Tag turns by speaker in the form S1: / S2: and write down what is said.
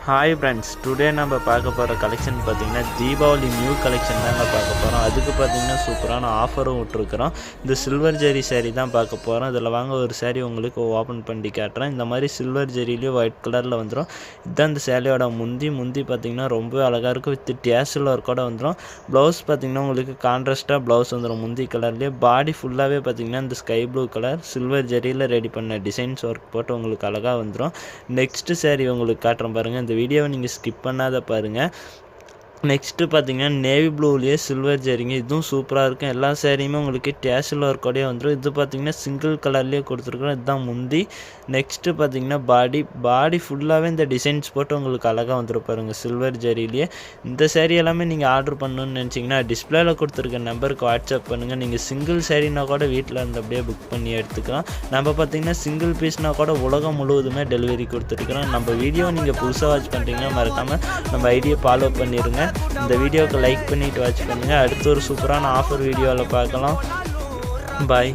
S1: Hi friends, today நம்ம பார்க்க போகிற கலெக்ஷன் பார்த்திங்கன்னா தீபாவளி நியூ கலெக்ஷன் தாங்க பார்க்க போகிறோம். அதுக்கு பார்த்திங்கன்னா சூப்பரான ஆஃபரும் விட்ருக்குறோம். இந்த சில்வர் ஜெரி சேரீ தான் பார்க்க போகிறோம். இதில் வாங்க ஒரு சேரீ உங்களுக்கு ஓப்பன் பண்ணி காட்டுறேன். இந்த மாதிரி சில்வர் ஜெரிலேயும் ஒயிட் கலரில் வந்துடும். இதுதான் இந்த சேரீயோட முந்தி பார்த்திங்கன்னா ரொம்ப அழகாக இருக்கும். வித் டேஸில் ஒர்க்கோட வந்துடும். ப்ளவுஸ் பார்த்திங்கன்னா உங்களுக்கு கான்ட்ராஸ்ட்டாக ப்ளவுஸ் வந்துடும் முந்தி கலர்லேயே. பாடி ஃபுல்லாகவே பார்த்திங்கன்னா இந்த ஸ்கை ப்ளூ கலர் சில்வர் ஜெரியில் ரெடி பண்ண டிசைன்ஸ் ஒர்க் போட்டு உங்களுக்கு அழகாக வந்துடும். நெக்ஸ்ட்டு சேரீ உங்களுக்கு காட்டுறேன் பாருங்கள். இந்த வீடியோவை நீங்கள் ஸ்கிப் பண்ணாத பாருங்கள். நெக்ஸ்ட்டு பார்த்தீங்கன்னா நேவி ப்ளூலேயே சில்வர் ஜெரிங்க. இதுவும் சூப்பராக இருக்கும். எல்லா சேரீயுமே உங்களுக்கு டேஷில் ஒர்க்கோடையே வந்துடும். இது பார்த்தீங்கன்னா சிங்கிள் கலர்லேயே கொடுத்துருக்குறோம். இதுதான் முந்தி. நெக்ஸ்ட்டு பார்த்தீங்கன்னா பாடி ஃபுல்லாகவே இந்த டிசைன்ஸ் போட்டு உங்களுக்கு அழகாக வந்துடும் பாருங்கள் சில்வர் ஜெரிலேயே. இந்த சேரீ எல்லாமே நீங்கள் ஆர்டர் பண்ணணுன்னு நினச்சிங்கன்னா டிஸ்பிளேல கொடுத்துருக்க நம்பருக்கு வாட்ஸ்அப் பண்ணுங்கள். நீங்கள் சிங்கிள் சேரீனா கூட வீட்டில் இருந்து அப்படியே புக் பண்ணி எடுத்துக்கலாம். நம்ம பார்த்தீங்கன்னா சிங்கிள் பீஸ்னா கூட உலகம் முழுவதுமே டெலிவரி கொடுத்துருக்குறோம். நம்ம வீடியோ நீங்கள் புதுசாக வாட்ச் பண்ணுறீங்கன்னா மறக்காமல் நம்ம ஐடியை ஃபாலோ பண்ணிடுங்க. இந்த வீடியோவுக்கு லைக் பண்ணிவிட்டு வாட்ச் பண்ணுங்கள். அடுத்து ஒரு சூப்பரான ஆஃபர் வீடியோவில் பார்க்கலாம். பாய்.